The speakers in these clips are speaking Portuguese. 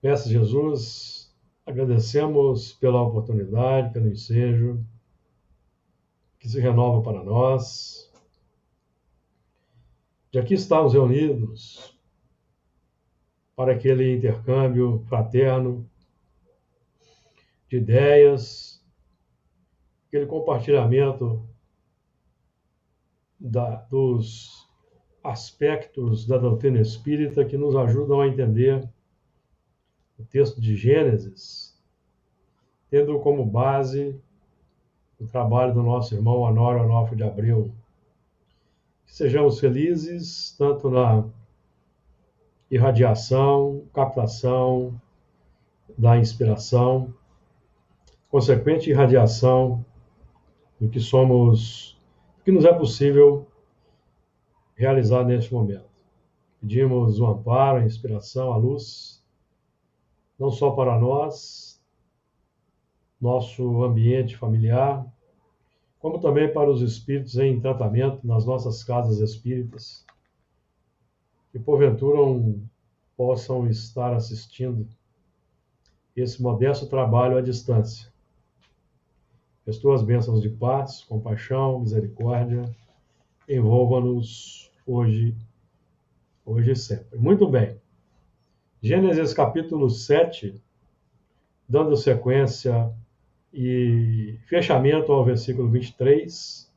Mestre Jesus, agradecemos pela oportunidade, pelo ensejo que se renova para nós, de aqui estarmos reunidos para aquele intercâmbio fraterno de ideias, aquele compartilhamento dos aspectos da doutrina espírita que nos ajudam a entender o texto de Gênesis, tendo como base o trabalho do nosso irmão Honório Onofre de Abreu. Que sejamos felizes tanto na irradiação, captação da inspiração, consequente irradiação do que somos, do que nos é possível realizar neste momento. Pedimos o amparo, a inspiração, a luz, não só para nós, nosso ambiente familiar, como também para os espíritos em tratamento nas nossas casas espíritas, que porventura possam estar assistindo esse modesto trabalho à distância. As tuas bênçãos de paz, compaixão, misericórdia, envolva-nos hoje e sempre. Muito bem. Gênesis capítulo 7, dando sequência e fechamento ao versículo 23,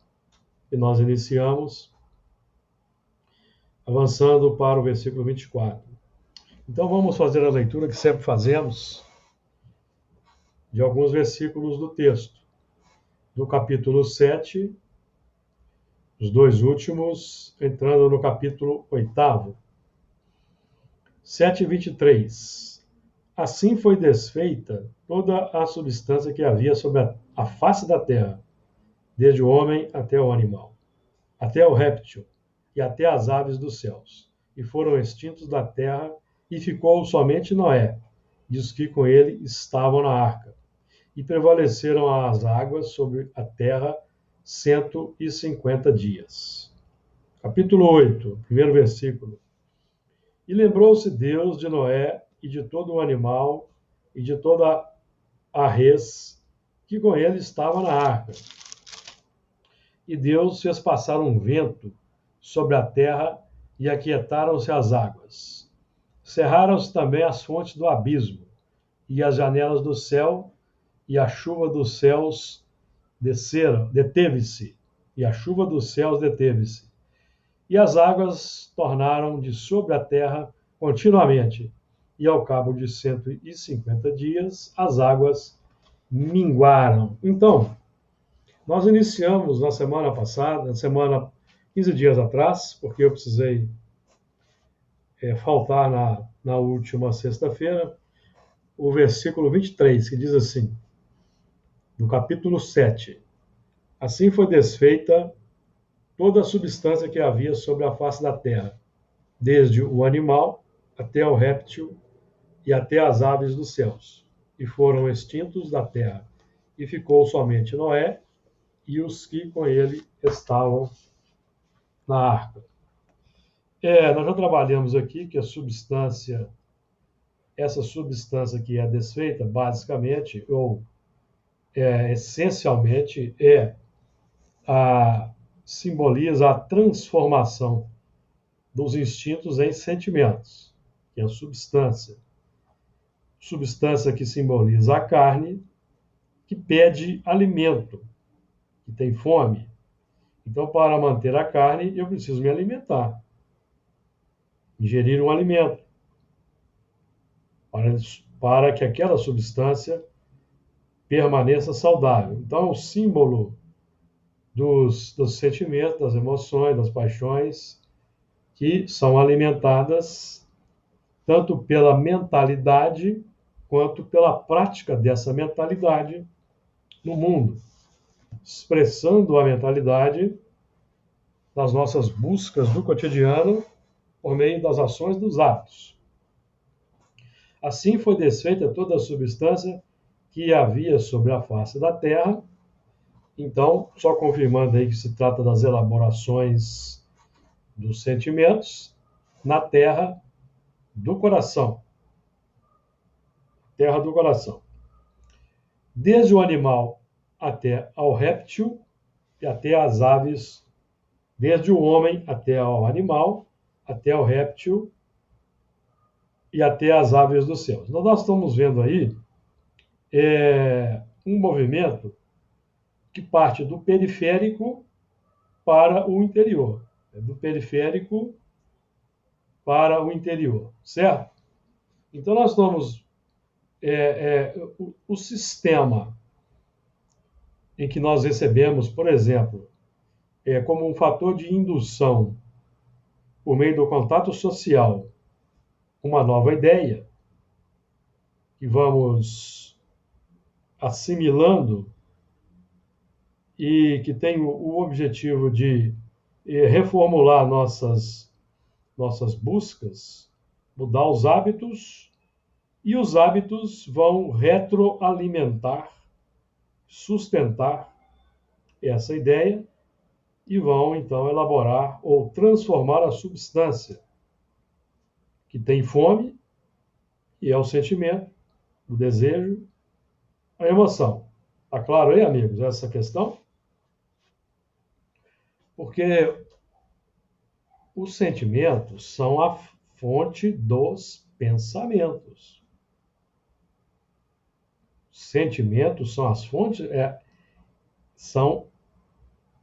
que nós iniciamos, avançando para o versículo 24. Então vamos fazer a leitura que sempre fazemos de alguns versículos do texto. Do capítulo 7, os dois últimos, entrando no capítulo 8. 7:23. Assim foi desfeita toda a substância que havia sobre a face da terra, desde o homem até o animal, até o réptil e até as aves dos céus, e foram extintos da terra, e ficou somente Noé e os que com ele estavam na arca. E prevaleceram as águas sobre a terra 150 dias. Capítulo 8, primeiro versículo. E lembrou-se Deus de Noé e de todo o animal e de toda a res que com ele estava na arca. E Deus fez passar um vento sobre a terra e aquietaram-se as águas. Cerraram-se também as fontes do abismo e as janelas do céu, e a chuva dos céus deteve-se. E a chuva dos céus deteve-se. E as águas tornaram de sobre a terra continuamente. E ao cabo de 150 dias, as águas minguaram. Então, nós iniciamos na semana passada, 15 dias atrás, porque eu precisei faltar na última sexta-feira, o versículo 23, que diz assim, no capítulo 7. Assim foi desfeita toda a substância que havia sobre a face da terra, desde o animal até o réptil e até as aves dos céus, e foram extintos da terra. E ficou somente Noé e os que com ele estavam na arca. Nós já trabalhamos aqui que essa substância que é desfeita, basicamente, ou essencialmente, simboliza a transformação dos instintos em sentimentos, que é a substância. Substância que simboliza a carne, que pede alimento, que tem fome. Então, para manter a carne, eu preciso me alimentar. Ingerir um alimento. Para que aquela substância permaneça saudável. Então, é o símbolo dos sentimentos, das emoções, das paixões, que são alimentadas tanto pela mentalidade quanto pela prática dessa mentalidade no mundo, expressando a mentalidade nas nossas buscas do cotidiano por meio das ações dos hábitos. Assim foi desfeita toda a substância que havia sobre a face da terra. Então, só confirmando aí que se trata das elaborações dos sentimentos na terra do coração. terra do coração. Desde o animal até ao réptil e até as aves, desde o homem até ao animal, até ao réptil e até as aves dos céus. Então, nós estamos vendo aí um movimento que parte do periférico para o interior. Do periférico para o interior, certo? Então, nós estamos... o sistema em que nós recebemos, por exemplo, como um fator de indução, por meio do contato social, uma nova ideia, que vamos assimilando e que tem o objetivo de reformular nossas buscas, mudar os hábitos, e os hábitos vão retroalimentar, sustentar essa ideia e vão, então, elaborar ou transformar a substância que tem fome, e é o sentimento, o desejo, a emoção. Está claro aí, amigos, essa questão? Porque os sentimentos são a fonte dos pensamentos. Sentimentos são as fontes,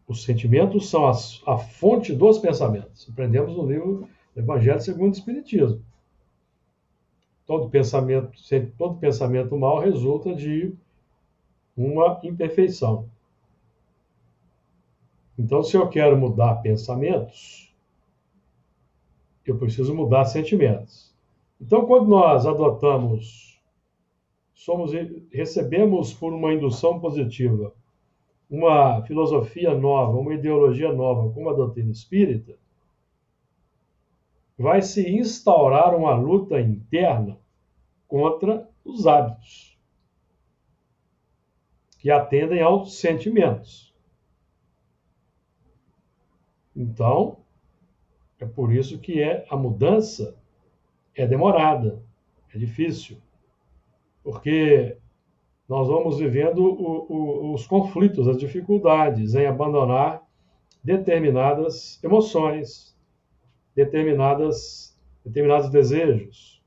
os sentimentos são a fonte dos pensamentos. Aprendemos no livro do Evangelho segundo o Espiritismo. Todo pensamento mal resulta de uma imperfeição. Então, se eu quero mudar pensamentos, eu preciso mudar sentimentos. Então, quando nós recebemos por uma indução positiva uma filosofia nova, uma ideologia nova, como a doutrina espírita, vai se instaurar uma luta interna contra os hábitos, que atendem aos sentimentos. Então, é por isso que a mudança é demorada, é difícil, porque nós vamos vivendo os conflitos, as dificuldades em abandonar determinadas emoções, determinados desejos.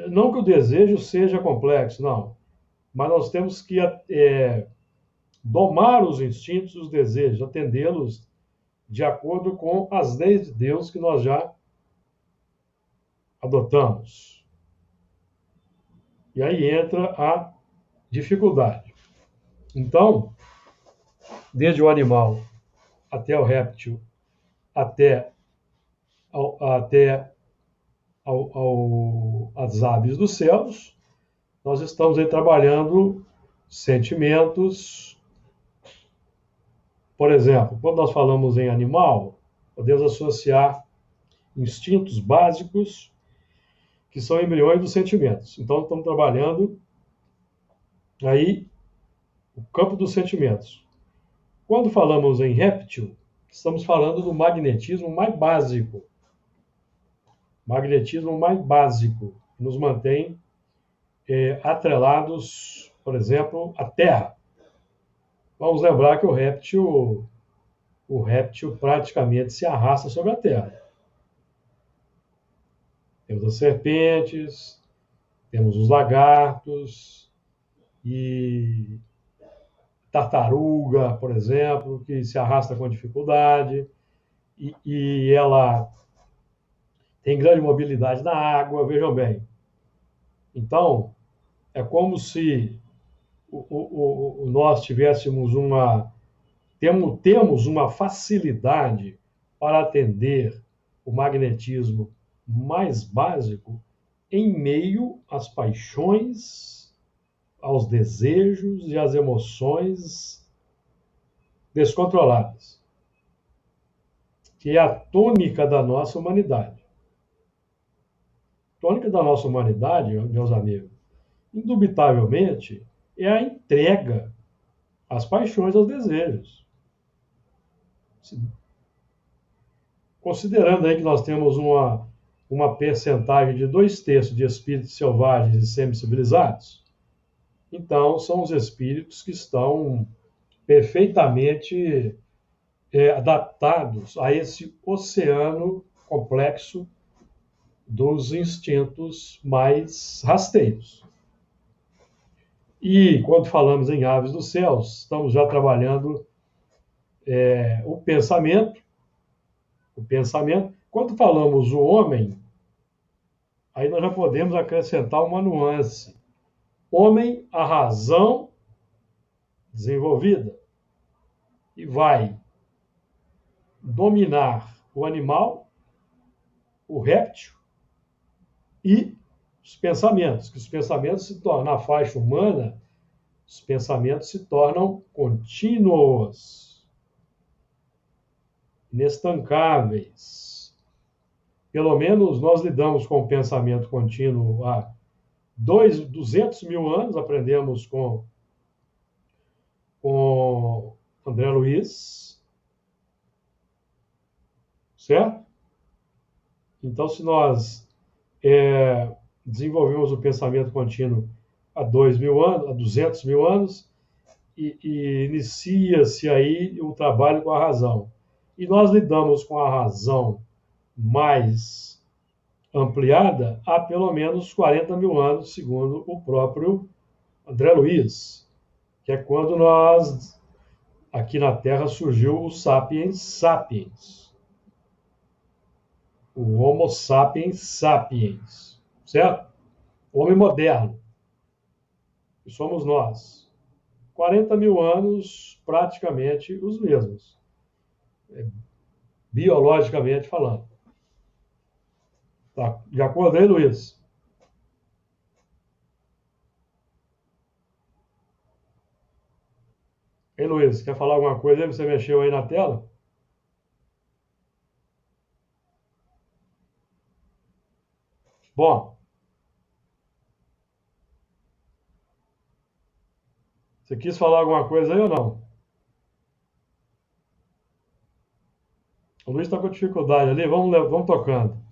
Não que o desejo seja complexo, não, mas nós temos que domar os instintos e os desejos, atendê-los de acordo com as leis de Deus que nós já adotamos. E aí entra a dificuldade. Então, desde o animal até o réptil, até as aves dos céus, nós estamos aí trabalhando sentimentos. Por exemplo, quando nós falamos em animal, podemos associar instintos básicos, que são embriões dos sentimentos. Então, estamos trabalhando aí o campo dos sentimentos. Quando falamos em réptil, estamos falando do magnetismo mais básico. Magnetismo mais básico, que nos mantém atrelados, por exemplo, à Terra. Vamos lembrar que o réptil praticamente se arrasta sobre a Terra. Temos as serpentes, temos os lagartos e tartaruga, por exemplo, que se arrasta com dificuldade e ela tem grande mobilidade na água, vejam bem. Então, é como se nós temos uma facilidade para atender o magnetismo mais básico em meio às paixões, aos desejos e às emoções descontroladas, que é a tônica da nossa humanidade. A tônica da nossa humanidade, meus amigos, indubitavelmente, é a entrega às paixões, aos desejos. Considerando aí que nós temos uma uma percentagem de 2/3 de espíritos selvagens e semi-civilizados, então são os espíritos que estão perfeitamente adaptados a esse oceano complexo dos instintos mais rasteiros. E quando falamos em aves dos céus, estamos já trabalhando o pensamento. Quando falamos o homem, aí nós já podemos acrescentar uma nuance. Homem, a razão desenvolvida, e vai dominar o animal, o réptil e os pensamentos, que os pensamentos se tornam, na faixa humana, os pensamentos se tornam contínuos, inestancáveis. Pelo menos nós lidamos com o pensamento contínuo há 200 mil anos, aprendemos com André Luiz, certo? Então, se nós desenvolvemos o pensamento contínuo há 200 mil anos, e inicia-se aí o trabalho com a razão. E nós lidamos com a razão mais ampliada há pelo menos 40 mil anos, segundo o próprio André Luiz, que é quando aqui na Terra, surgiu o Sapiens sapiens. O Homo sapiens sapiens, certo? O homem moderno, que somos nós. 40 mil anos, praticamente os mesmos, biologicamente falando. Tá? De acordo aí, Luiz? Ei, Luiz, quer falar alguma coisa aí? Você mexeu aí na tela? Bom, você quis falar alguma coisa aí ou não? O Luiz está com dificuldade ali, vamos tocando.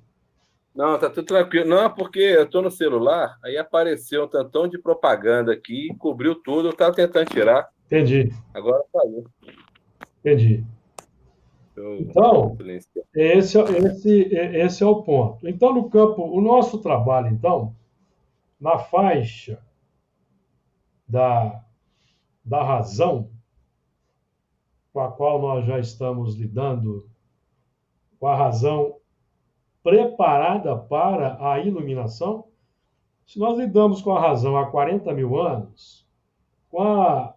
Não, tá tudo tranquilo. Não, porque eu tô no celular, aí apareceu um tantão de propaganda aqui, cobriu tudo, eu tava tentando tirar. Entendi, Agora saiu. entendi. Eu Então, silenciei. esse é o ponto. Então, no campo, o nosso trabalho, então, na faixa da razão, com a qual nós já estamos lidando, com a razão preparada para a iluminação, se nós lidamos com a razão há 40 mil anos, com a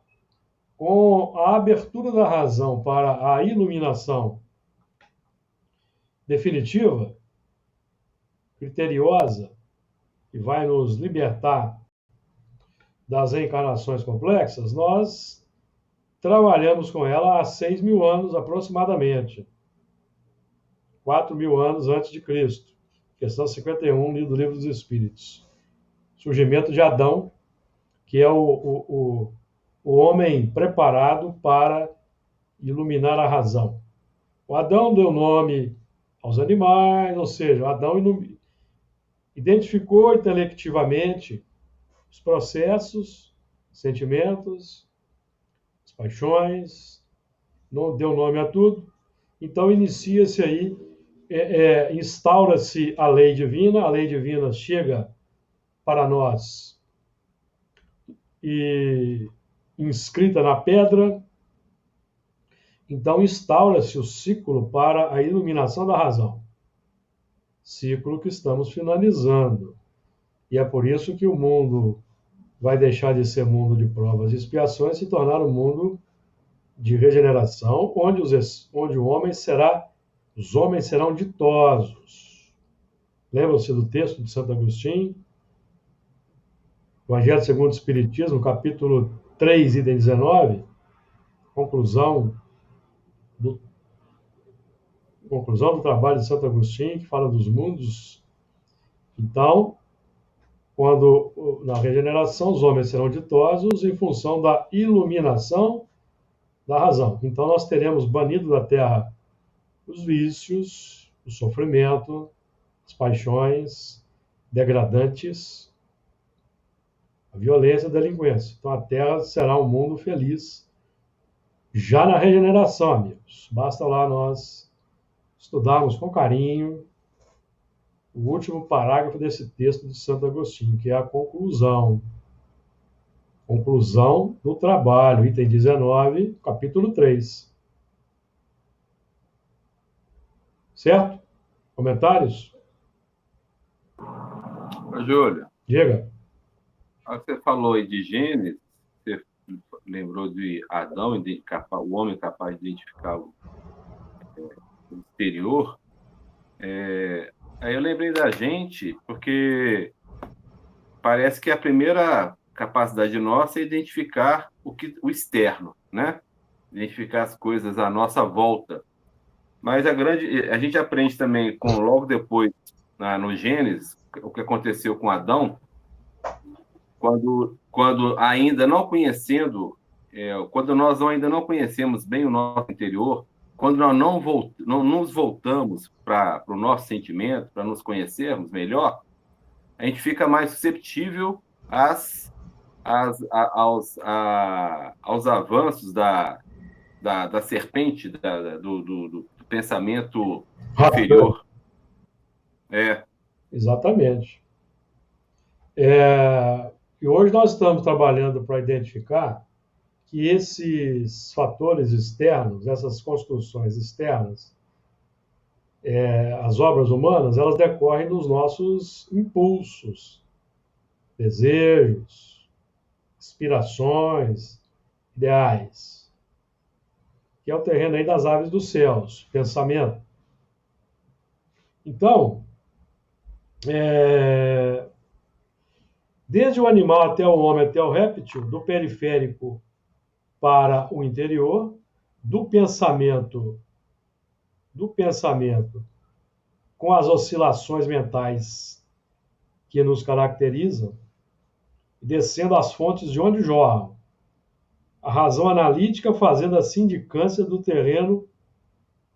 abertura da razão para a iluminação definitiva, criteriosa, que vai nos libertar das reencarnações complexas, nós trabalhamos com ela há 6 mil anos aproximadamente. 4 mil anos antes de Cristo. Questão 51 do Livro dos Espíritos. Surgimento de Adão, que é o homem preparado para iluminar a razão. O Adão deu nome aos animais, ou seja, Adão identificou intelectivamente os processos, sentimentos, as paixões, não deu nome a tudo. Então inicia-se aí, instaura-se a lei divina chega para nós e inscrita na pedra. Então instaura-se o ciclo para a iluminação da razão. Ciclo que estamos finalizando. E é por isso que o mundo vai deixar de ser mundo de provas e expiações e se tornar um mundo de regeneração, onde os homens serão ditosos. Lembram-se do texto de Santo Agostinho? Evangelho segundo o Espiritismo, capítulo 3, item 19, conclusão do trabalho de Santo Agostinho, que fala dos mundos. Então, quando na regeneração os homens serão ditosos em função da iluminação da razão. Então, nós teremos banido da Terra os vícios, o sofrimento, as paixões degradantes, a violência e a delinquência. Então a Terra será um mundo feliz já na regeneração, amigos. Basta lá nós estudarmos com carinho o último parágrafo desse texto de Santo Agostinho, que é a conclusão. Conclusão do trabalho, item 19, capítulo 3. Certo? Comentários? Júlio, Diga. você falou aí de Gênesis, você lembrou de Adão, o homem capaz de identificar o exterior. Aí eu lembrei da gente, porque parece que a primeira capacidade nossa é identificar o externo, né? Identificar as coisas à nossa volta. Mas a gente aprende também logo depois, no Gênesis, o que aconteceu com Adão, quando ainda não conhecendo, quando nós ainda não conhecemos bem o nosso interior, quando nós não nos voltamos para o nosso sentimento, para nos conhecermos melhor, a gente fica mais suscetível aos avanços da serpente, do pensamento inferior. Exatamente. E hoje nós estamos trabalhando para identificar que esses fatores externos, essas construções externas, as obras humanas, elas decorrem dos nossos impulsos, desejos, aspirações, ideais, que é o terreno aí das aves dos céus, pensamento. Então, desde o animal até o homem, até o réptil, do periférico para o interior, do pensamento com as oscilações mentais que nos caracterizam, descendo às fontes de onde jorram, a razão analítica fazendo a sindicância do terreno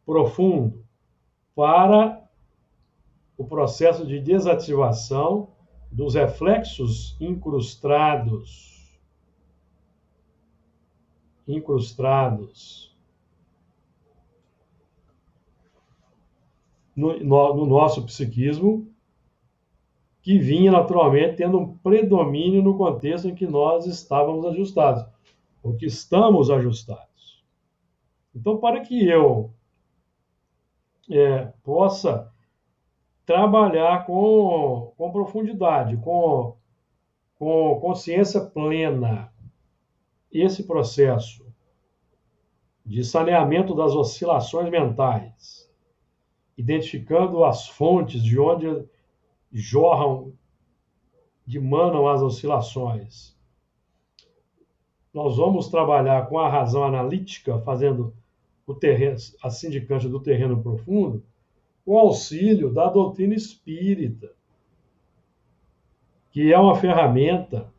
profundo para o processo de desativação dos reflexos incrustados no nosso psiquismo, que vinha naturalmente tendo um predomínio no contexto em que nós estávamos ajustados, ou que estamos ajustados. Então, para que eu possa trabalhar com profundidade, com consciência plena, esse processo de saneamento das oscilações mentais, identificando as fontes de onde jorram, dimanam as oscilações. Nós vamos trabalhar com a razão analítica, fazendo a sindicância do terreno profundo, com auxílio da doutrina espírita, que é uma ferramenta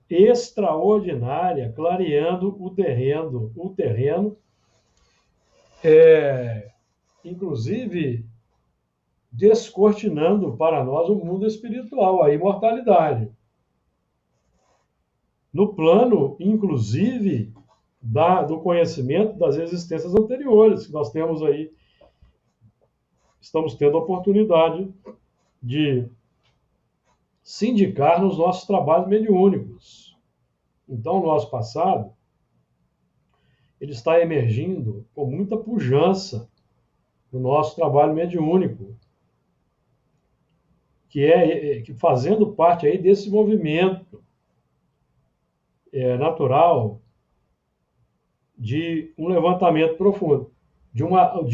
extraordinária, clareando o terreno, inclusive descortinando para nós o mundo espiritual, a imortalidade. No plano, inclusive, do conhecimento das existências anteriores, que nós temos aí, estamos tendo a oportunidade de sindicar nos nossos trabalhos mediúnicos. Então, o nosso passado, ele está emergindo com muita pujança no nosso trabalho mediúnico, que fazendo parte aí desse movimento natural de um levantamento profundo, de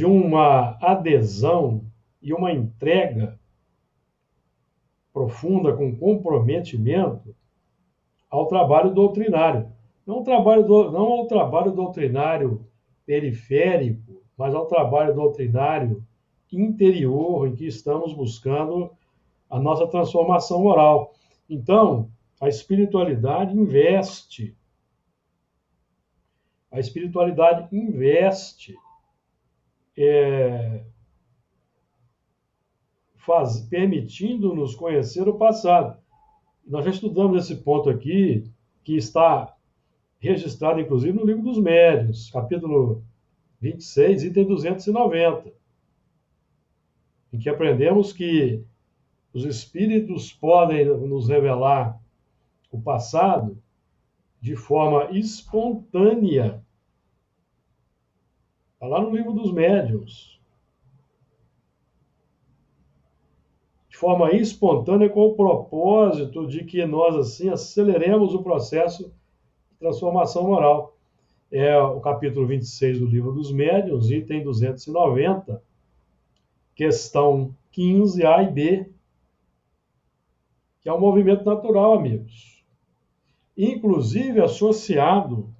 uma adesão e uma entrega profunda, com comprometimento ao trabalho doutrinário. Não ao trabalho doutrinário periférico, mas ao trabalho doutrinário interior, em que estamos buscando a nossa transformação moral. Então, a espiritualidade investe. A espiritualidade investe permitindo-nos conhecer o passado. Nós já estudamos esse ponto aqui, que está registrado, inclusive, no Livro dos Médiuns, capítulo 26, item 290, em que aprendemos que os espíritos podem nos revelar o passado de forma espontânea. Está lá no Livro dos Médiuns. De forma espontânea, com o propósito de que nós, assim, aceleremos o processo de transformação moral. É o capítulo 26 do Livro dos Médiuns, item 290, questão 15A e B, que é um movimento natural, amigos. Inclusive associado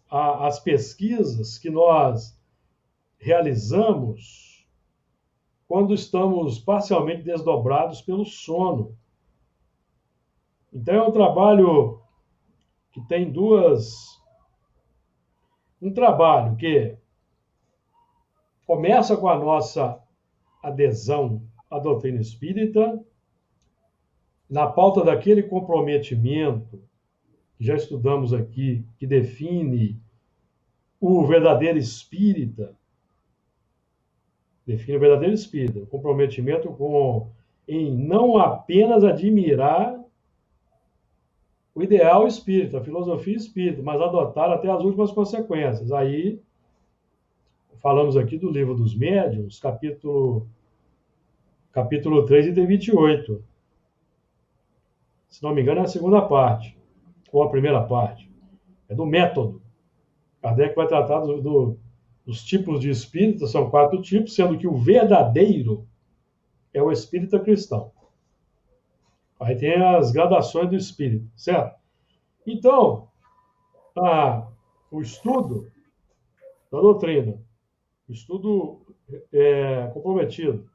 às pesquisas que nós realizamos quando estamos parcialmente desdobrados pelo sono. Então, é um trabalho que tem um trabalho que começa com a nossa adesão à doutrina espírita, na pauta daquele comprometimento que já estudamos aqui, que define o verdadeiro espírita, o comprometimento em não apenas admirar o ideal espírita, a filosofia espírita, mas adotar até as últimas consequências. Aí, falamos aqui do Livro dos Médiuns, capítulo 3, item 28. Se não me engano, é a segunda parte, ou a primeira parte. É do método. Kardec vai tratar dos tipos de espírita, são 4 tipos, sendo que o verdadeiro é o espírita cristão. Aí tem as gradações do espírito, certo? Então, o estudo da doutrina, o estudo comprometido,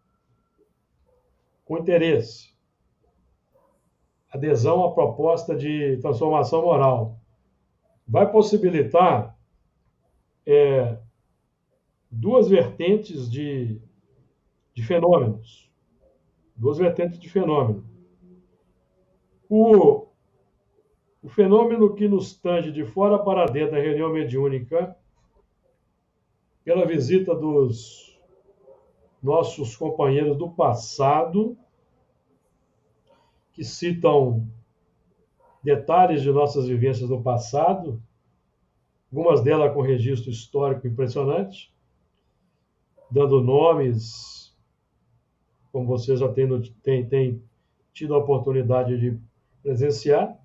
com interesse, adesão à proposta de transformação moral, vai possibilitar duas vertentes de fenômenos. Duas vertentes de fenômeno. O fenômeno que nos tange de fora para dentro da reunião mediúnica, pela visita dos nossos companheiros do passado, que citam detalhes de nossas vivências no passado, algumas delas com registro histórico impressionante, dando nomes, como vocês já têm tido a oportunidade de presenciar.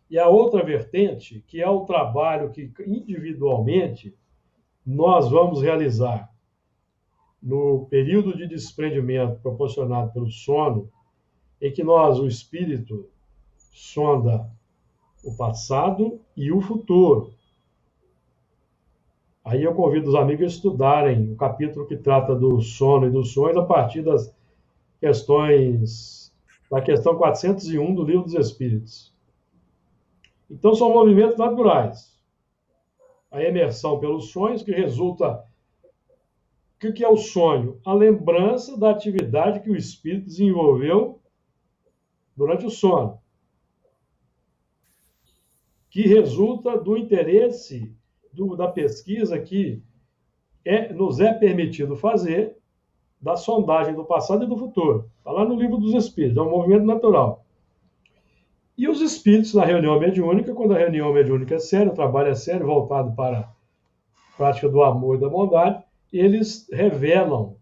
E a outra vertente, que é o trabalho que individualmente nós vamos realizar no período de desprendimento proporcionado pelo sono, em que o espírito, sonda o passado e o futuro. Aí eu convido os amigos a estudarem o capítulo que trata do sono e dos sonhos a partir da questão 401 do Livro dos Espíritos. Então, são movimentos naturais. A imersão pelos sonhos, que resulta... O que é o sonho? A lembrança da atividade que o espírito desenvolveu durante o sono, que resulta do interesse da pesquisa que nos é permitido fazer da sondagem do passado e do futuro. Está lá no Livro dos Espíritos, é um movimento natural. E os espíritos na reunião mediúnica, quando a reunião mediúnica é séria, o trabalho é sério, voltado para a prática do amor e da bondade, eles revelam.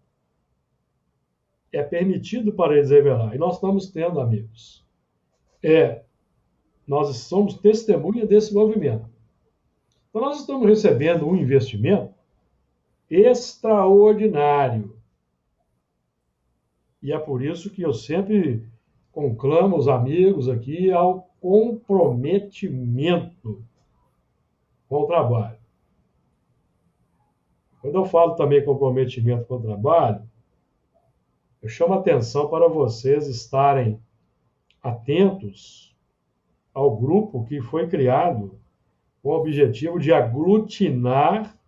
É permitido para eles revelar. E nós estamos tendo, amigos. Nós somos testemunha desse movimento. Então, nós estamos recebendo um investimento extraordinário. E é por isso que eu sempre conclamo os amigos aqui ao comprometimento com o trabalho. Quando eu falo também comprometimento com o trabalho, eu chamo a atenção para vocês estarem atentos ao grupo que foi criado com o objetivo de aglutinar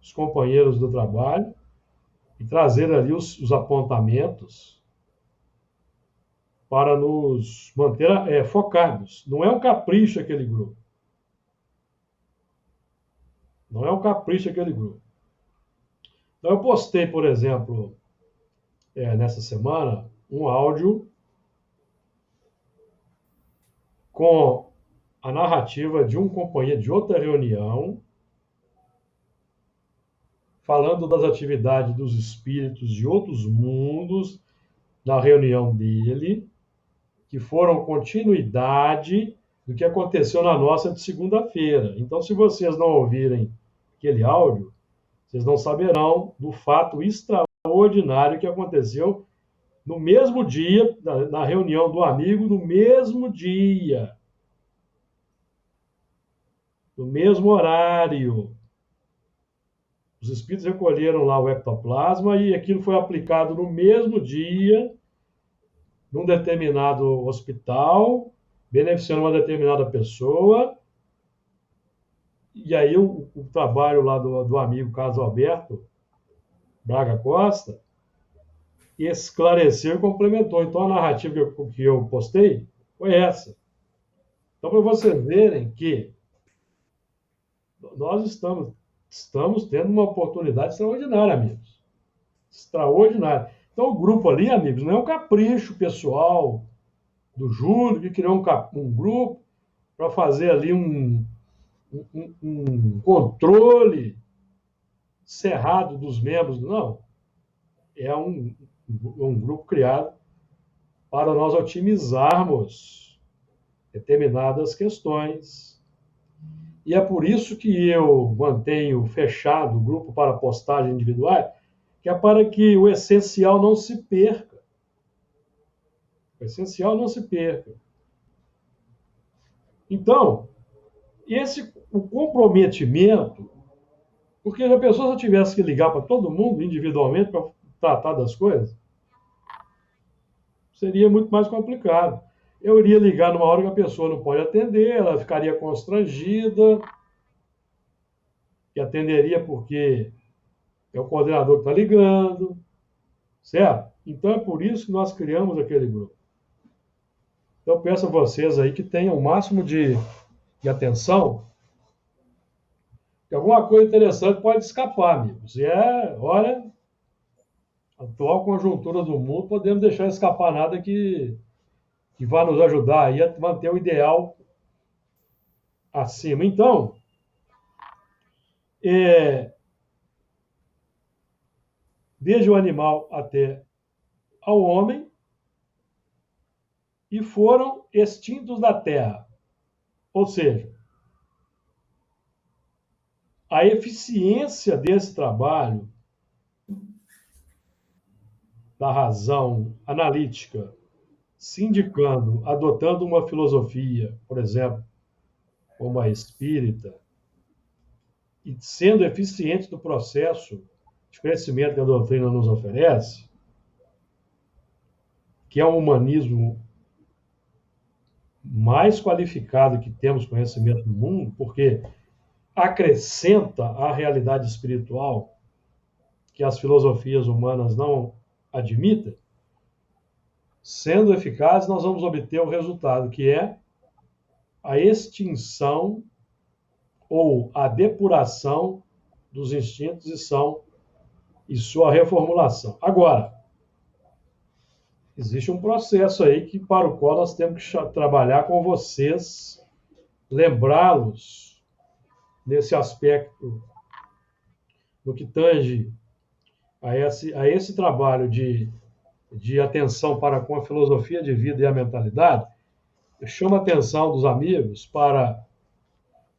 os companheiros do trabalho e trazer ali os apontamentos para nos manter focados. Não é um capricho aquele grupo. Não é um capricho aquele grupo. Então, eu postei, por exemplo, nessa semana, um áudio com a narrativa de um companheiro de outra reunião, falando das atividades dos espíritos de outros mundos na reunião dele, que foram continuidade do que aconteceu na nossa de segunda-feira. Então, se vocês não ouvirem aquele áudio, vocês não saberão do fato extraordinário que aconteceu no mesmo dia, na reunião do amigo, no mesmo dia, no mesmo horário. Os espíritos recolheram lá o ectoplasma e aquilo foi aplicado no mesmo dia, num determinado hospital, beneficiando uma determinada pessoa. E aí o trabalho lá do amigo Carlos Alberto Braga Costa esclareceu e complementou. Então a narrativa que eu postei foi essa. Então, para vocês verem que nós estamos tendo uma oportunidade extraordinária, amigos. Extraordinária. Então, o grupo ali, amigos, não é um capricho pessoal do Júlio, que criou um grupo para fazer ali um controle cerrado dos membros. Não. É um grupo criado para nós otimizarmos determinadas questões. E é por isso que eu mantenho fechado o grupo para postagem individual, que é para que o essencial não se perca. O essencial não se perca. Então, o comprometimento, porque a pessoa, se eu tivesse que ligar para todo mundo individualmente para tratar das coisas, seria muito mais complicado. Eu iria ligar numa hora que a pessoa não pode atender, ela ficaria constrangida, e atenderia porque é o coordenador que está ligando, certo? Então é por isso que nós criamos aquele grupo. Então eu peço a vocês aí que tenham o máximo de atenção, que alguma coisa interessante pode escapar, amigos. E olha, a atual conjuntura do mundo, podemos deixar escapar nada que vai nos ajudar aí a manter o ideal acima. Então, desde o animal até ao homem, e foram extintos da Terra. Ou seja, a eficiência desse trabalho da razão analítica, se indicando, adotando uma filosofia, por exemplo, como a espírita, e sendo eficiente no processo de crescimento que a doutrina nos oferece, que é um humanismo mais qualificado que temos conhecimento no mundo, porque acrescenta à realidade espiritual que as filosofias humanas não admitem, sendo eficaz, nós vamos obter o resultado, que é a extinção ou a depuração dos instintos e sua reformulação. Agora, existe um processo aí para o qual nós temos que trabalhar com vocês, lembrá-los nesse aspecto, no que tange a esse trabalho de atenção para com a filosofia de vida e a mentalidade. Eu chamo a atenção dos amigos para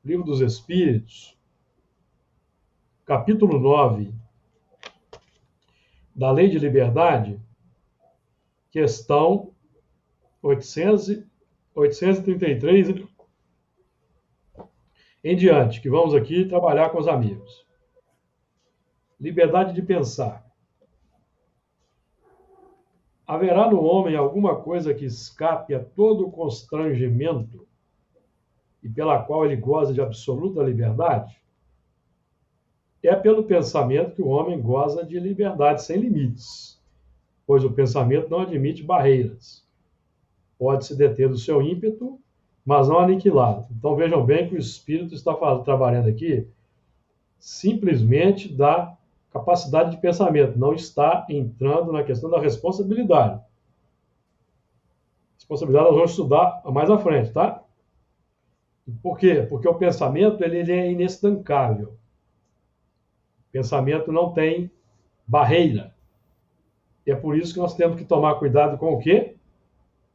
o Livro dos Espíritos, capítulo 9, da Lei de Liberdade, questão 833 em diante, que vamos aqui trabalhar com os amigos. Liberdade de pensar. Haverá no homem alguma coisa que escape a todo o constrangimento e pela qual ele goza de absoluta liberdade? É pelo pensamento que o homem goza de liberdade sem limites, pois o pensamento não admite barreiras. Pode-se deter o seu ímpeto, mas não aniquilá-lo. Então vejam bem que o espírito está trabalhando aqui simplesmente da capacidade de pensamento, não está entrando na questão da responsabilidade. Responsabilidade nós vamos estudar mais à frente, tá? Por quê? Porque o pensamento ele é inestancável. O pensamento não tem barreira. E é por isso que nós temos que tomar cuidado com o quê?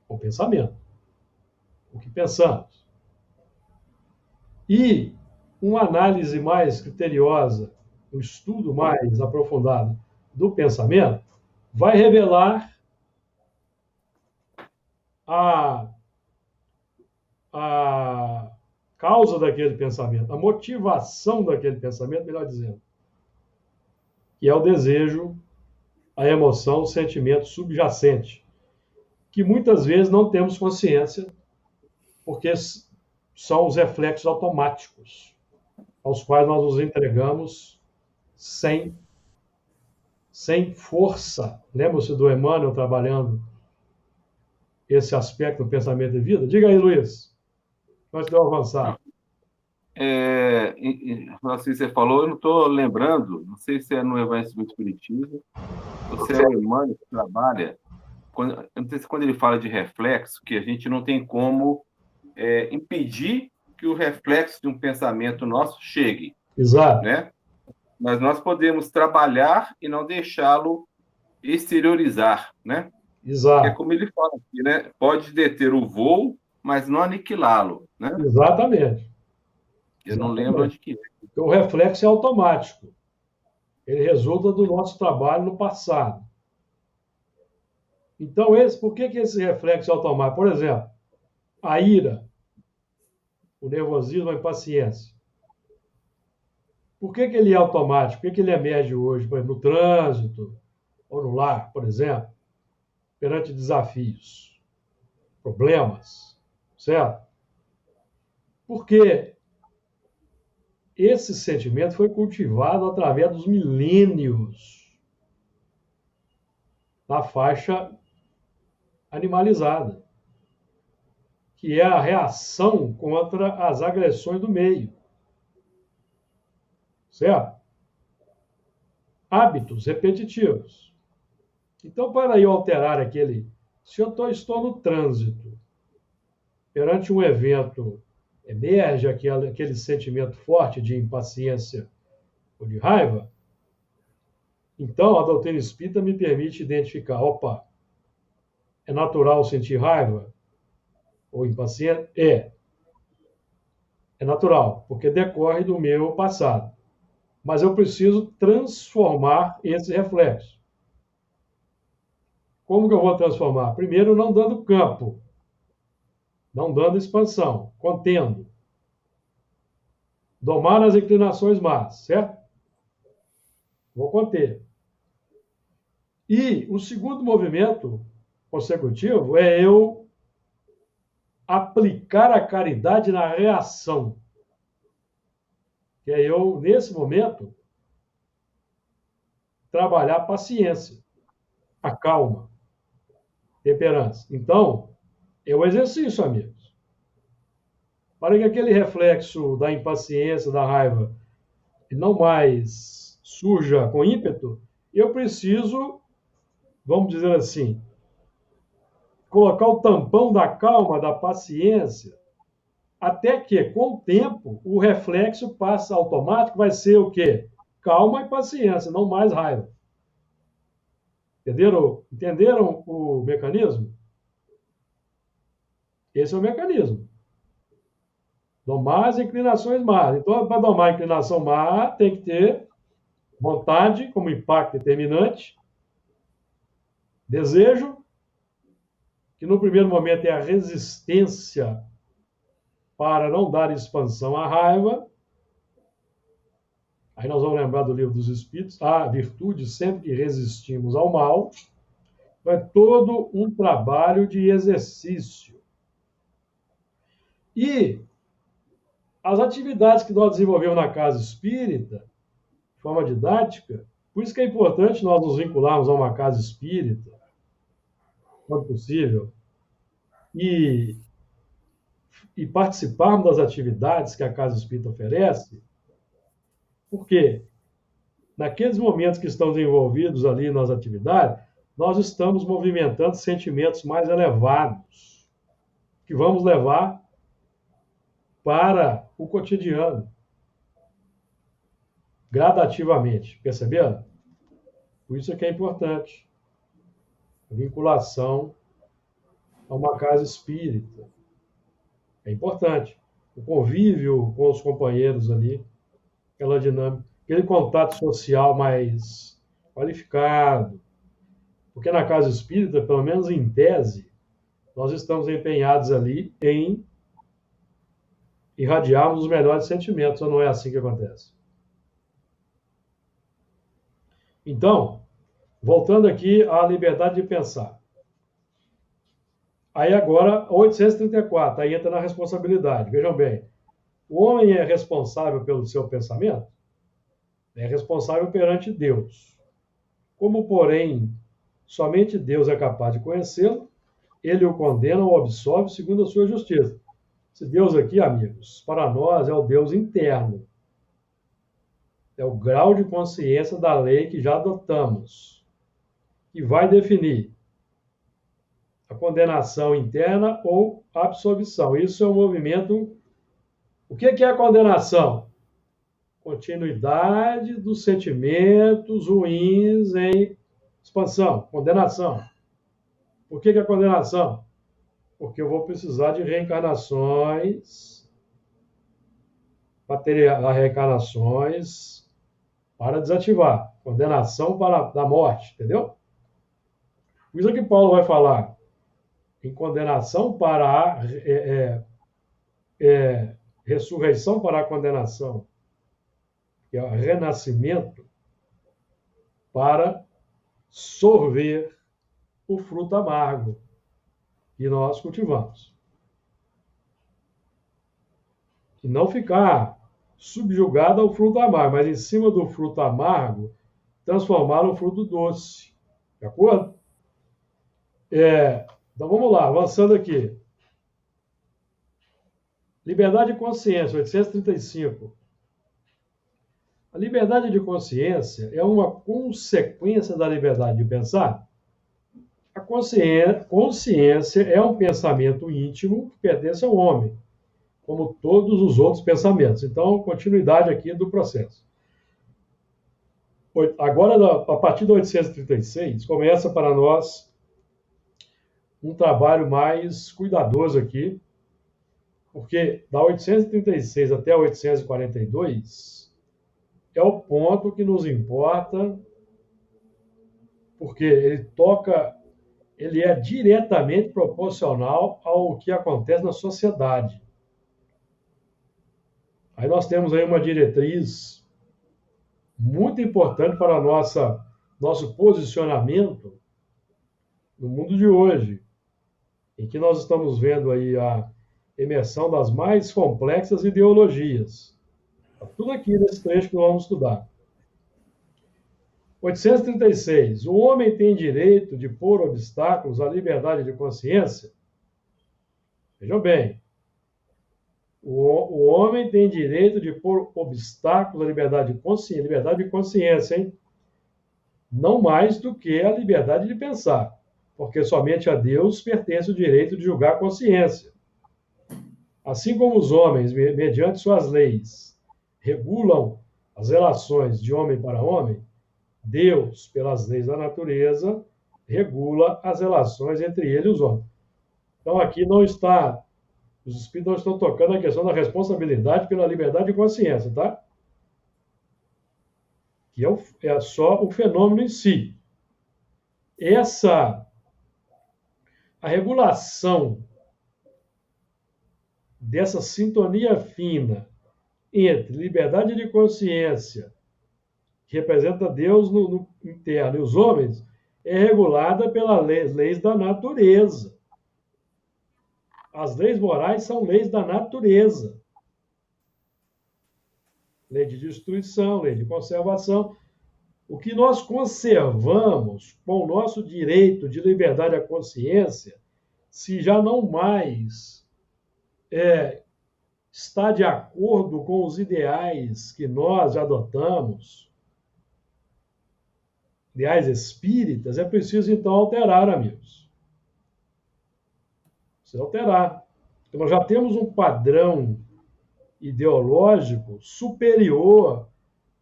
Com o pensamento. O que pensamos. E uma análise mais criteriosa, um estudo mais aprofundado do pensamento, vai revelar a, a causa daquele pensamento, a motivação daquele pensamento, melhor dizendo, que é o desejo, a emoção, o sentimento subjacente, que muitas vezes não temos consciência, porque são os reflexos automáticos aos quais nós nos entregamos sem, sem força. Lembra-se do Emmanuel trabalhando esse aspecto do pensamento de vida? Diga aí, Luiz, nós deu avançar. Assim você falou, eu não estou lembrando, não sei se é no Evangelho do Espiritismo, ou se é o Emmanuel que trabalha, eu não sei se quando ele fala de reflexo, que a gente não tem como impedir que o reflexo de um pensamento nosso chegue, Exato. né? Mas nós podemos trabalhar e não deixá-lo exteriorizar, né? Que é Exato. como ele fala aqui, né? Pode deter o voo, mas não aniquilá-lo, né? Exatamente. Eu não lembro Exatamente. onde que é. Porque o reflexo é automático. Ele resulta do nosso trabalho no passado. Então, por que esse reflexo é automático? Por exemplo, a ira, o nervosismo, a impaciência. Por que ele é automático? Por que ele emerge hoje, por exemplo, no trânsito ou no lar, por exemplo, perante desafios, problemas, certo? Porque esse sentimento foi cultivado através dos milênios na faixa animalizada, que é a reação contra as agressões do meio, certo? Hábitos repetitivos. Então, para eu alterar aquele, se eu estou no trânsito, perante um evento, emerge aquele sentimento forte de impaciência ou de raiva, então a doutrina espírita me permite identificar, opa, é natural sentir raiva ou impaciência? É natural, porque decorre do meu passado. Mas eu preciso transformar esse reflexo. Como que eu vou transformar? Primeiro, não dando campo, não dando expansão, contendo. Domar as inclinações más, certo? Vou conter. E o segundo movimento consecutivo é eu aplicar a caridade na reação. Que é eu, nesse momento, trabalhar a paciência, a calma, temperança. Então, é o exercício, amigos. Para que aquele reflexo da impaciência, da raiva, não mais surja com ímpeto, eu preciso, vamos dizer assim, colocar o tampão da calma, da paciência, até que, com o tempo, o reflexo passa automático, vai ser o quê? Calma e paciência, não mais raiva. Entenderam o mecanismo? Esse é o mecanismo. Domar as inclinações más. Então, para domar a inclinação má, tem que ter vontade como impacto determinante, desejo, que no primeiro momento é a resistência para não dar expansão à raiva. Aí nós vamos lembrar do livro dos Espíritos, a virtude sempre que resistimos ao mal. É todo um trabalho de exercício. E as atividades que nós desenvolvemos na casa espírita forma didática. Por isso que é importante nós nos vincularmos a uma casa espírita, quando possível, e, e participarmos das atividades que a casa espírita oferece, porque naqueles momentos que estamos envolvidos ali nas atividades, nós estamos movimentando sentimentos mais elevados, que vamos levar para o cotidiano, gradativamente, perceberam? Por isso é que é importante a vinculação a uma casa espírita. É importante. O convívio com os companheiros ali, aquela dinâmica, aquele contato social mais qualificado. Porque na casa espírita, pelo menos em tese, nós estamos empenhados ali em irradiarmos os melhores sentimentos, ou não é assim que acontece? Então, voltando aqui à liberdade de pensar. Aí agora, 834, aí entra na responsabilidade. Vejam bem, o homem é responsável pelo seu pensamento? É responsável perante Deus. Como, porém, somente Deus é capaz de conhecê-lo, ele o condena ou absolve segundo a sua justiça. Esse Deus aqui, amigos, para nós é o Deus interno. É o grau de consciência da lei que já adotamos, que vai definir a condenação interna ou a absolvição. Isso é um movimento. O que é a condenação? Continuidade dos sentimentos ruins em expansão, condenação. Por que é condenação? Porque eu vou precisar de reencarnações, reencarnações para desativar, condenação da morte, entendeu? Por isso que Paulo vai falar em condenação para a ressurreição para a condenação, que é o renascimento para sorver o fruto amargo que nós cultivamos. E não ficar subjugado ao fruto amargo, mas em cima do fruto amargo, transformar no fruto doce. De acordo? Então vamos lá, avançando aqui. Liberdade de consciência, 835. A liberdade de consciência é uma consequência da liberdade de pensar? A consciência é um pensamento íntimo que pertence ao homem, como todos os outros pensamentos. Então, continuidade aqui do processo. Agora, a partir do 836, começa para nós um trabalho mais cuidadoso aqui, porque da 836 até 842 é o ponto que nos importa, porque ele é diretamente proporcional ao que acontece na sociedade. Aí nós temos aí uma diretriz muito importante para nosso posicionamento no mundo de hoje, em que nós estamos vendo aí a emersão das mais complexas ideologias. Está tudo aqui nesse trecho que nós vamos estudar. 836. O homem tem direito de pôr obstáculos à liberdade de consciência? Vejam bem. O homem tem direito de pôr obstáculos à liberdade de consciência, hein? Não mais do que a liberdade de pensar, porque somente a Deus pertence o direito de julgar a consciência. Assim como os homens, mediante suas leis, regulam as relações de homem para homem, Deus, pelas leis da natureza, regula as relações entre ele e os homens. Então, aqui os espíritos não estão tocando a questão da responsabilidade pela liberdade de consciência, tá? Que é só o fenômeno em si. A regulação dessa sintonia fina entre liberdade de consciência, que representa Deus no interno, e os homens, é regulada pelas leis da natureza. As leis morais são leis da natureza. lei de destruição, lei de conservação. O que nós conservamos com o nosso direito de liberdade à consciência, se já não mais está de acordo com os ideais que nós adotamos, ideais espíritas, é preciso então alterar, amigos. Precisa alterar. Porque nós já temos um padrão ideológico superior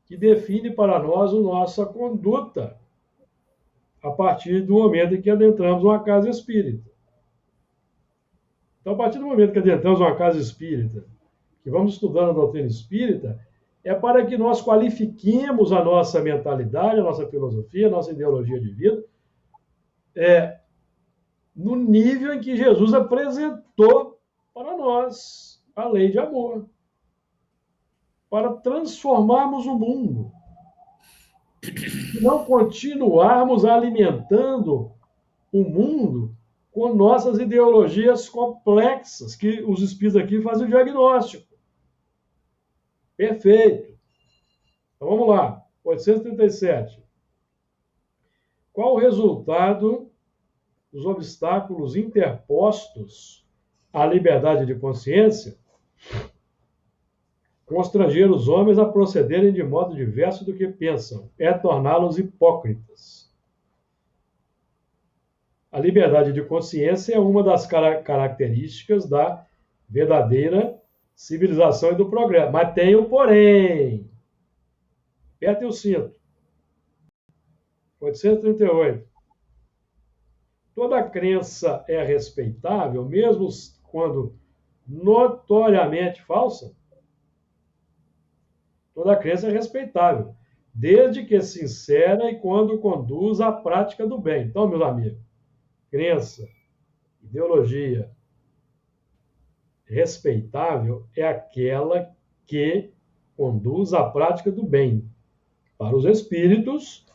que define para nós a nossa conduta a partir do momento em que adentramos uma casa espírita. Então, a partir do momento que adentramos uma casa espírita, que vamos estudando a doutrina espírita, é para que nós qualifiquemos a nossa mentalidade, a nossa filosofia, a nossa ideologia de vida, no nível em que Jesus apresentou para nós a lei de amor, para transformarmos o mundo, e não continuarmos alimentando o mundo com nossas ideologias complexas, que os espíritos aqui fazem o diagnóstico. Perfeito. Então vamos lá. 837. Qual o resultado dos obstáculos interpostos à liberdade de consciência constranger os homens a procederem de modo diverso do que pensam? É torná-los hipócritas. A liberdade de consciência é uma das características da verdadeira civilização e do progresso. Mas tem um porém. Apertem o cinto. 838. Toda crença é respeitável, mesmo quando notoriamente falsa? Toda crença é respeitável, desde que sincera e quando conduz à prática do bem. Então, meus amigos, crença, ideologia respeitável é aquela que conduz à prática do bem. Para os espíritos,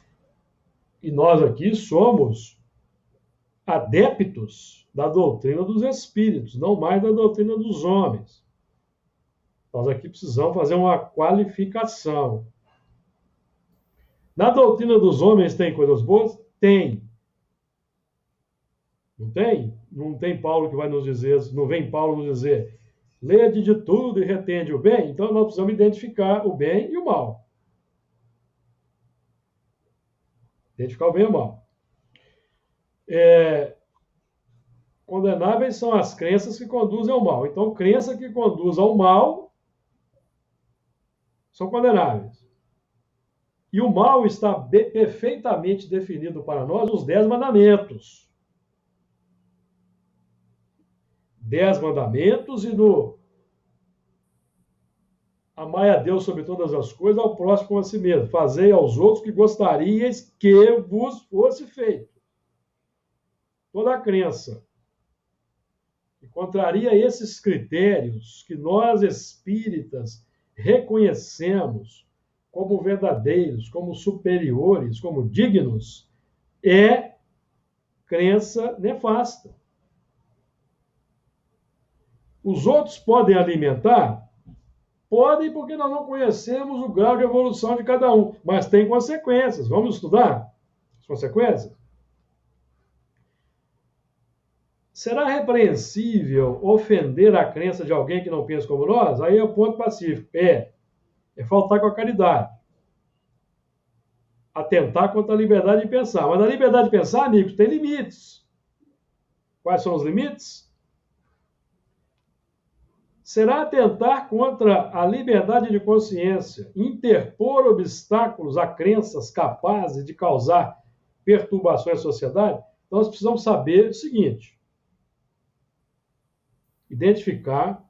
e nós aqui somos adeptos da doutrina dos espíritos, não mais da doutrina dos homens. Nós aqui precisamos fazer uma qualificação. Na doutrina dos homens tem coisas boas? Tem. Não tem? Não tem Paulo que vai nos dizer, não vem Paulo nos dizer, lede de tudo e retende o bem? Então nós precisamos identificar o bem e o mal. Identificar o bem e o mal. Condenáveis são as crenças que conduzem ao mal. Então, crença que conduz ao mal são condenáveis. E o mal está perfeitamente definido para nós nos 10 mandamentos. 10 mandamentos e no amai a Deus sobre todas as coisas, ao próximo como a si mesmo. Fazei aos outros que gostaríeis que vos fosse feito. Toda a crença que contraria esses critérios que nós espíritas reconhecemos como verdadeiros, como superiores, como dignos, é crença nefasta. Os outros podem alimentar? Podem, porque nós não conhecemos o grau de evolução de cada um, mas tem consequências. Vamos estudar as consequências? Será repreensível ofender a crença de alguém que não pensa como nós? Aí é o ponto pacífico. É faltar com a caridade. Atentar contra a liberdade de pensar. Mas a liberdade de pensar, amigos, tem limites. Quais são os limites? Será atentar contra a liberdade de consciência, interpor obstáculos a crenças capazes de causar perturbações à sociedade? Então, nós precisamos saber o seguinte: identificar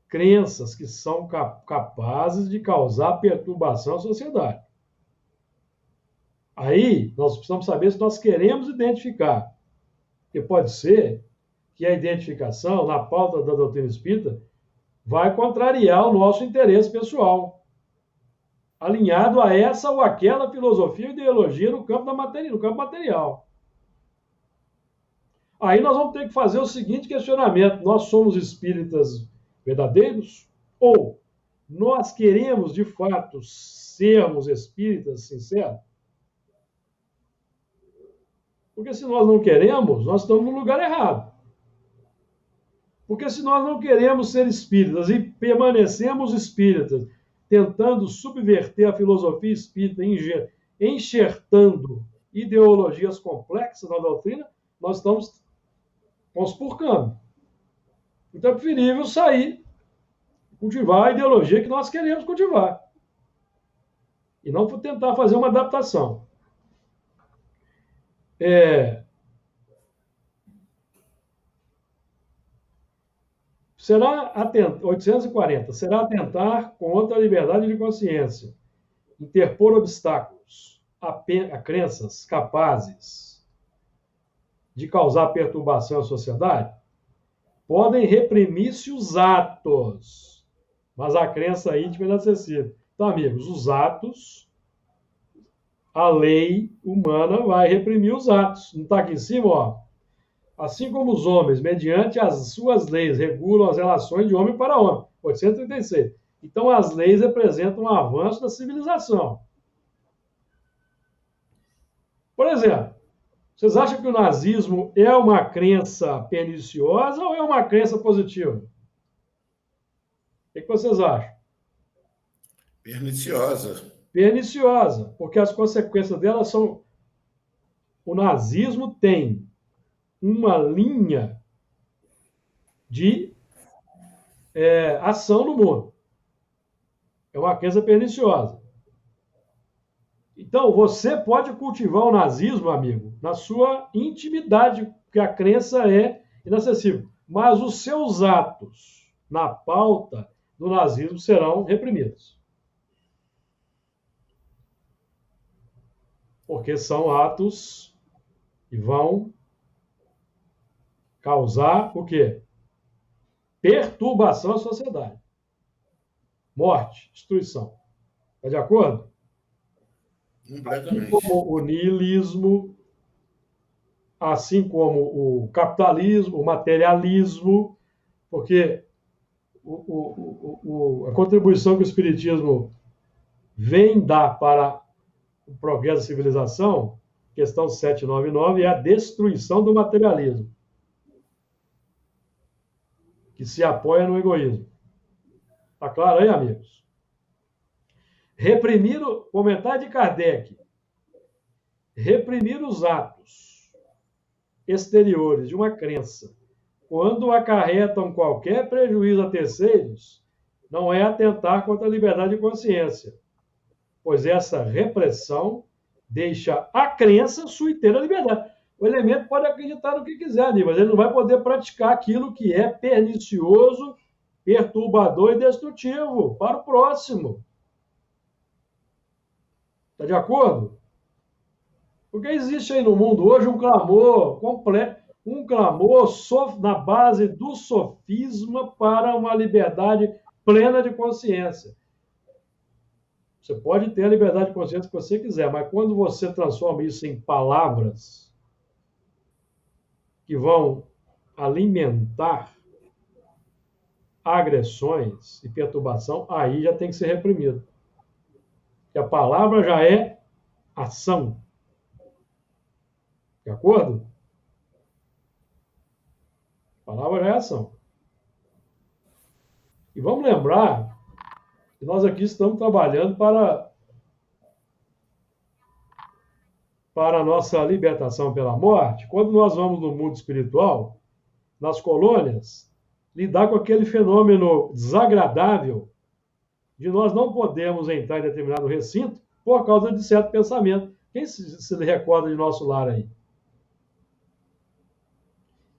crenças que são capazes de causar perturbação à sociedade. Aí, nós precisamos saber se nós queremos identificar. Porque pode ser que a identificação, na pauta da doutrina espírita, vai contrariar o nosso interesse pessoal, alinhado a essa ou aquela filosofia ou ideologia no campo da matéria, no campo material. Aí nós vamos ter que fazer o seguinte questionamento: nós somos espíritas verdadeiros? Ou Nós queremos, de fato, sermos espíritas sinceros? Porque se nós não queremos, nós estamos no lugar errado. Porque se nós não queremos ser espíritas e permanecemos espíritas, tentando subverter a filosofia espírita, enxertando ideologias complexas na doutrina, nós estamos conspurcando. Então é preferível sair, cultivar a ideologia que nós queremos cultivar. E não tentar fazer uma adaptação. Será 840. Será atentar contra a liberdade de consciência, interpor obstáculos a crenças capazes de causar perturbação à sociedade? Podem reprimir-se os atos, mas a crença íntima é inacessível. Então, amigos, os atos, a lei humana vai reprimir os atos. Não está aqui em cima, ó? Assim como os homens, mediante as suas leis, regulam as relações de homem para homem. 836. Então, as leis representam um avanço da civilização. Por exemplo, vocês acham que o nazismo é uma crença perniciosa ou é uma crença positiva? O que vocês acham? Perniciosa. Perniciosa, porque as consequências dela são... O nazismo tem uma linha de ação no mundo. É uma crença perniciosa. Então, você pode cultivar o nazismo, amigo, na sua intimidade, porque a crença é inacessível. Mas os seus atos na pauta do nazismo serão reprimidos. Porque são atos que vão causar o quê? Perturbação à sociedade. Morte, destruição. Está de acordo? Completamente. Assim como o niilismo, assim como o capitalismo, o materialismo, porque a contribuição que o Espiritismo vem dar para o progresso da civilização, questão 799, é a destruição do materialismo, que se apoia no egoísmo. Está claro aí, amigos? Reprimir, comentário de Kardec, reprimir os atos exteriores de uma crença, quando acarretam qualquer prejuízo a terceiros, não é atentar contra a liberdade de consciência, pois essa repressão deixa a crença sua inteira liberdade. O elemento pode acreditar no que quiser, mas ele não vai poder praticar aquilo que é pernicioso, perturbador e destrutivo para o próximo. Está de acordo? Porque existe aí no mundo hoje um clamor completo, um clamor na base do sofisma para uma liberdade plena de consciência. Você pode ter a liberdade de consciência que você quiser, mas quando você transforma isso em palavras que vão alimentar agressões e perturbação, aí já tem que ser reprimido. Porque a palavra já é ação. De acordo? A palavra já é ação. E vamos lembrar que nós aqui estamos trabalhando para a nossa libertação pela morte. Quando nós vamos no mundo espiritual, nas colônias, lidar com aquele fenômeno desagradável de nós não podermos entrar em determinado recinto por causa de certo pensamento. Quem se recorda de nosso lar aí?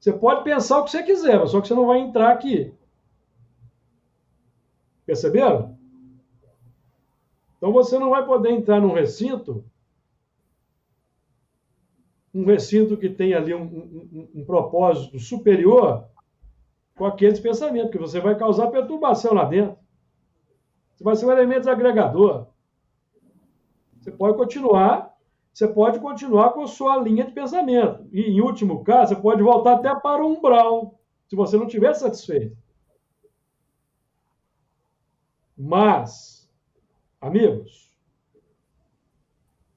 Você pode pensar o que você quiser, só que você não vai entrar aqui. Perceberam? Então você não vai poder entrar num recinto que tem ali um propósito superior com aqueles pensamentos, que você vai causar perturbação lá dentro. Você vai ser um elemento desagregador. Você pode continuar com a sua linha de pensamento. E, em último caso, você pode voltar até para o umbral, se você não estiver satisfeito. Mas, amigos,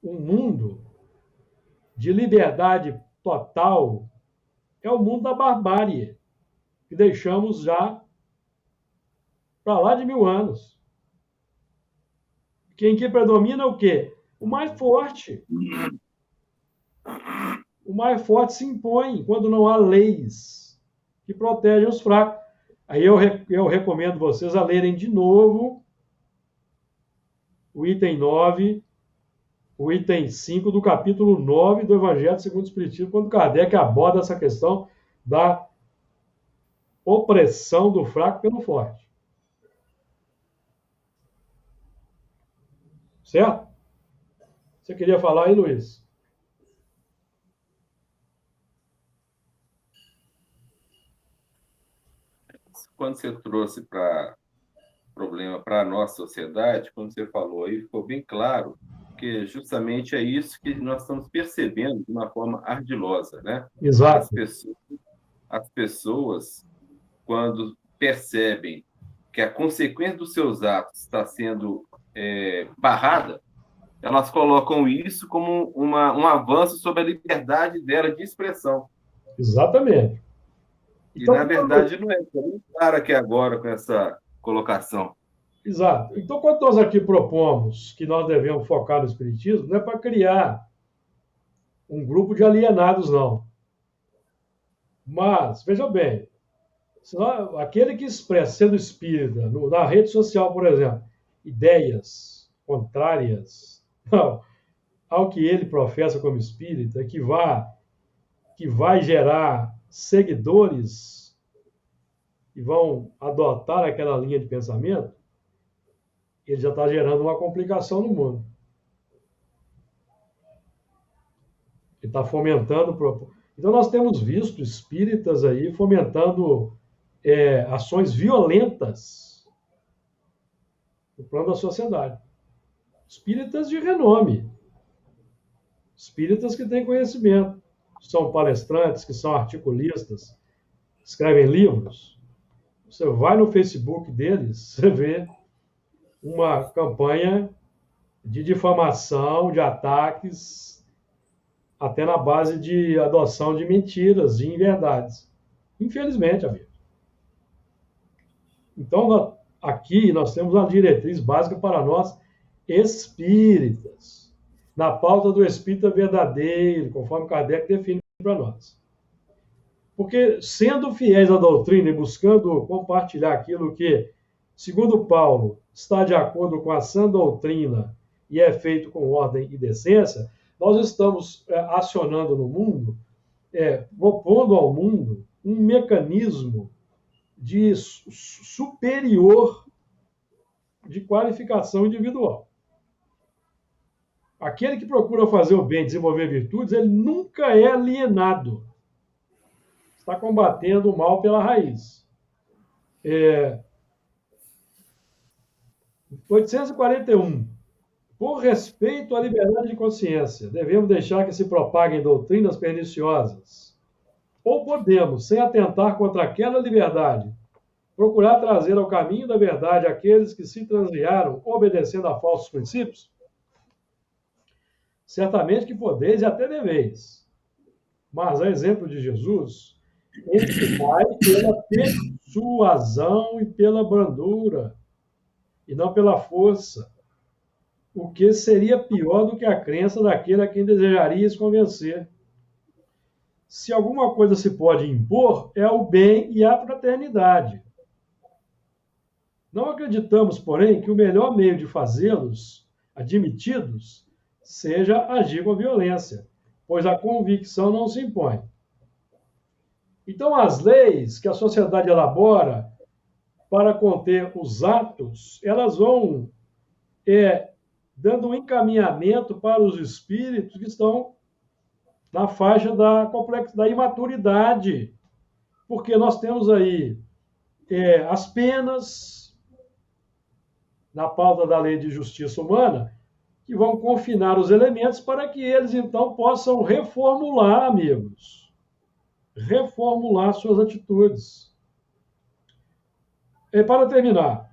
um mundo de liberdade total é o mundo da barbárie, que deixamos já para lá de 1000 anos. Quem que predomina é o quê? O mais forte. O mais forte se impõe quando não há leis que protegem os fracos. Aí eu recomendo vocês a lerem de novo o item 9, o item 5 do capítulo 9 do Evangelho segundo o Espiritismo, quando Kardec aborda essa questão da opressão do fraco pelo forte. Certo? Você queria falar aí, Luiz? Quando você trouxe para problema para a nossa sociedade, quando você falou aí, ficou bem claro que justamente é isso que nós estamos percebendo de uma forma ardilosa, né? As Exato. pessoas, as pessoas, quando percebem que a consequência dos seus atos está sendo barrada, elas colocam isso como um avanço sobre a liberdade dela de expressão. Exatamente. E, Então, na verdade, não é. Estou muito claro aqui agora com essa colocação. exato. Então, quando nós aqui propomos que nós devemos focar no Espiritismo, não é para criar um grupo de alienados, não. Mas, veja bem, aquele que expressa, sendo espírita, na rede social, por exemplo, ideias contrárias ao que ele professa como espírita, que vai gerar seguidores que vão adotar aquela linha de pensamento, ele já está gerando uma complicação no mundo. Ele está fomentando. Então, nós temos visto espíritas aí fomentando ações violentas no plano da sociedade. Espíritas de renome. Espíritas que têm conhecimento. São palestrantes, que são articulistas, escrevem livros. Você vai no Facebook deles, você vê uma campanha de difamação, de ataques, até na base de adoção de mentiras, de inverdades. Infelizmente, amigo. Então, aqui nós temos uma diretriz básica para nós espíritas, na pauta do espírita verdadeiro, conforme Kardec define para nós. Porque, sendo fiéis à doutrina e buscando compartilhar aquilo que, segundo Paulo, está de acordo com a sã doutrina e é feito com ordem e decência, nós estamos acionando no mundo, propondo ao mundo um mecanismo de superior de qualificação individual. Aquele que procura fazer o bem, desenvolver virtudes, ele nunca é alienado. Está combatendo o mal pela raiz. 841. Por respeito à liberdade de consciência, devemos deixar que se propaguem doutrinas perniciosas. Ou podemos, sem atentar contra aquela liberdade, procurar trazer ao caminho da verdade aqueles que se transviaram obedecendo a falsos princípios? Certamente que podeis e até deveis. Mas, a exemplo de Jesus, ele vai pela persuasão e pela brandura, e não pela força, o que seria pior do que a crença daquele a quem desejarias convencer. Se alguma coisa se pode impor, é o bem e a fraternidade. Não acreditamos, porém, que o melhor meio de fazê-los admitidos seja agir com violência, pois a convicção não se impõe. Então, as leis que a sociedade elabora para conter os atos, elas vão dando um encaminhamento para os espíritos que estão na faixa da imaturidade, porque nós temos aí as penas na pauta da lei de justiça humana, que vão confinar os elementos para que eles, então, possam reformular, amigos, reformular suas atitudes. E, para terminar,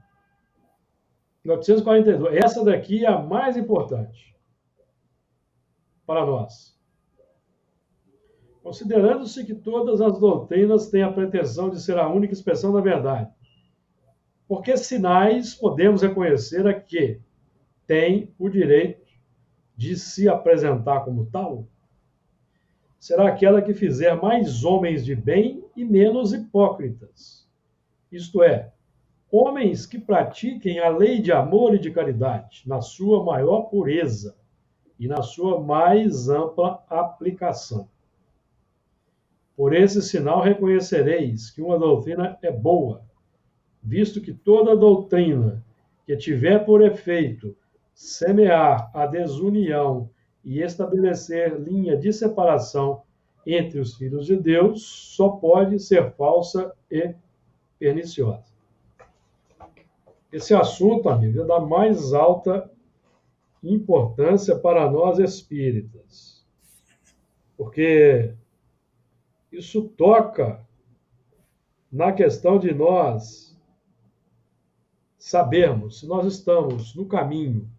842. Essa daqui é a mais importante para nós. Considerando-se que todas as doutrinas têm a pretensão de ser a única expressão da verdade, por que sinais podemos reconhecer a que tem o direito de se apresentar como tal? Será aquela que fizer mais homens de bem e menos hipócritas. Isto é, homens que pratiquem a lei de amor e de caridade na sua maior pureza e na sua mais ampla aplicação. Por esse sinal reconhecereis que uma doutrina é boa, visto que toda doutrina que tiver por efeito semear a desunião e estabelecer linha de separação entre os filhos de Deus, só pode ser falsa e perniciosa. Esse assunto, amigo, é da mais alta importância para nós espíritas, porque isso toca na questão de nós sabermos se nós estamos no caminho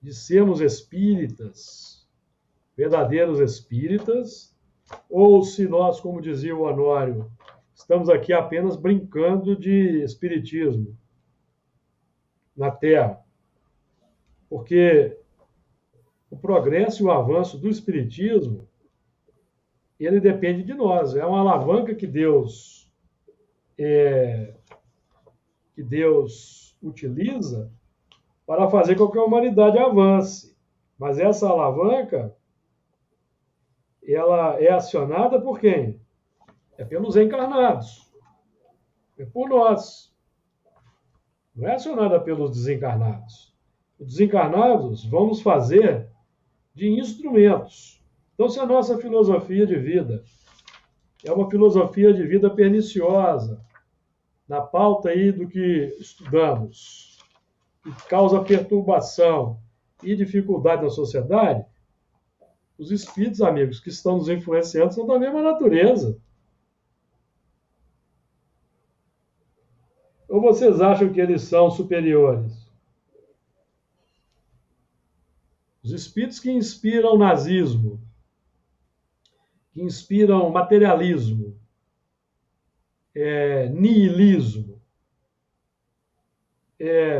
de sermos espíritas, verdadeiros espíritas, ou se nós, como dizia o Honório, estamos aqui apenas brincando de espiritismo na Terra. Porque o progresso e o avanço do espiritismo, ele depende de nós. É uma alavanca que Deus utiliza para fazer com que a humanidade avance. Mas essa alavanca, ela é acionada por quem? É pelos encarnados. É por nós. Não é acionada pelos desencarnados. Os desencarnados vão nos fazer de instrumentos. Então, se a nossa filosofia de vida é uma filosofia de vida perniciosa, na pauta aí do que estudamos, que causa perturbação e dificuldade na sociedade, os espíritos, amigos, que estão nos influenciando são da mesma natureza. Ou vocês acham que eles são superiores? Os espíritos que inspiram nazismo, que inspiram materialismo, niilismo,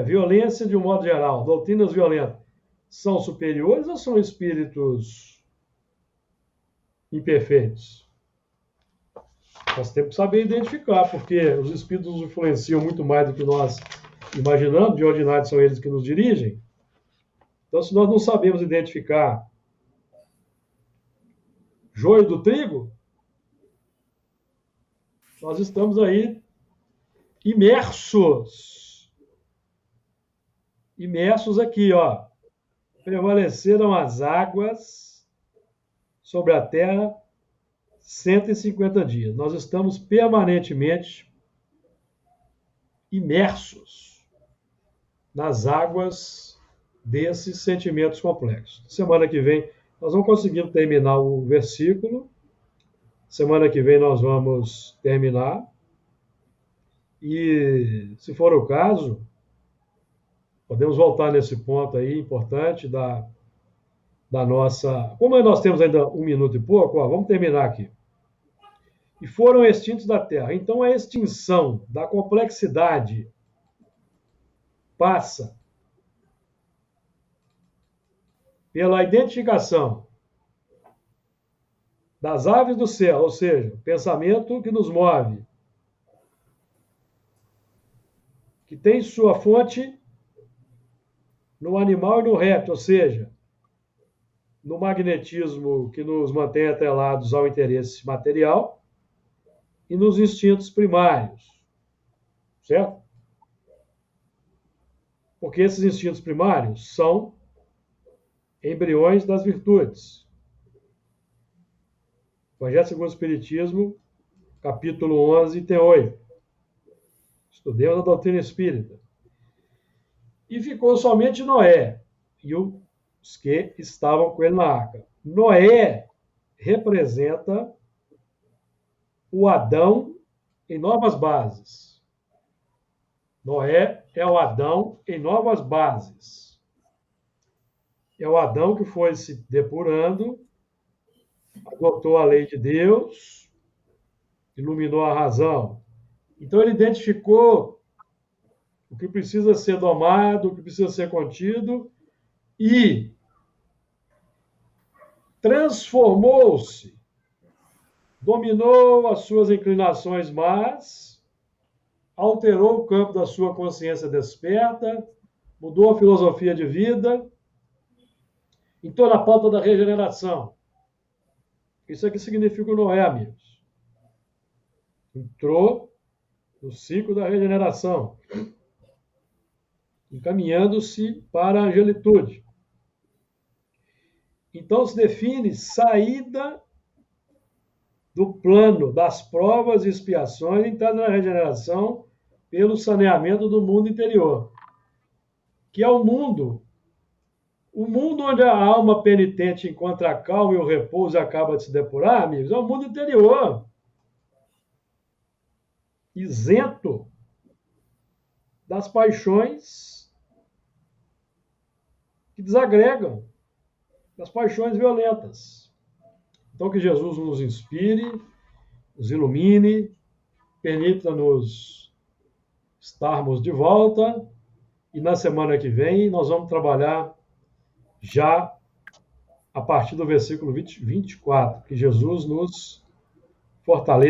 violência de um modo geral, doutrinas violentas, são superiores ou são espíritos imperfeitos? Nós temos que saber identificar, porque os espíritos nos influenciam muito mais do que nós imaginamos, de ordinário são eles que nos dirigem. Então, se nós não sabemos identificar joio do trigo, nós estamos aí imersos aqui, ó. Prevaleceram as águas sobre a terra 150 dias. Nós estamos permanentemente imersos nas águas desses sentimentos complexos. Semana que vem, nós vamos conseguir terminar o versículo. Semana que vem nós vamos terminar. E, se for o caso, podemos voltar nesse ponto aí importante da nossa... Como nós temos ainda 1 minuto e pouco, ó, vamos terminar aqui. E foram extintos da Terra. Então, a extinção da complexidade passa pela identificação das aves do céu, ou seja, o pensamento que nos move, que tem sua fonte no animal e no réptil, ou seja, no magnetismo que nos mantém atrelados ao interesse material e nos instintos primários, certo? Porque esses instintos primários são embriões das virtudes. Evangelho segundo o Espiritismo, capítulo 11, item 8. Estudemos a doutrina espírita. E ficou somente Noé e os que estavam com ele na arca. Noé representa o Adão em novas bases. Noé é o Adão em novas bases. É o Adão que foi se depurando, adotou a lei de Deus, iluminou a razão. Então ele identificou o que precisa ser domado, o que precisa ser contido e transformou-se, dominou as suas inclinações más, alterou o campo da sua consciência desperta, mudou a filosofia de vida, entrou na pauta da regeneração. Isso aqui significa o Noé, amigos. Entrou no ciclo da regeneração, encaminhando-se para a angelitude. Então se define saída do plano das provas e expiações, entrada na regeneração pelo saneamento do mundo interior, que é o mundo onde a alma penitente encontra a calma e o repouso e acaba de se depurar, amigos, é o mundo interior, isento das paixões que desagregam, das paixões violentas. Então que Jesus nos inspire, nos ilumine, permita-nos estarmos de volta e na semana que vem nós vamos trabalhar já a partir do versículo 24, que Jesus nos fortaleça.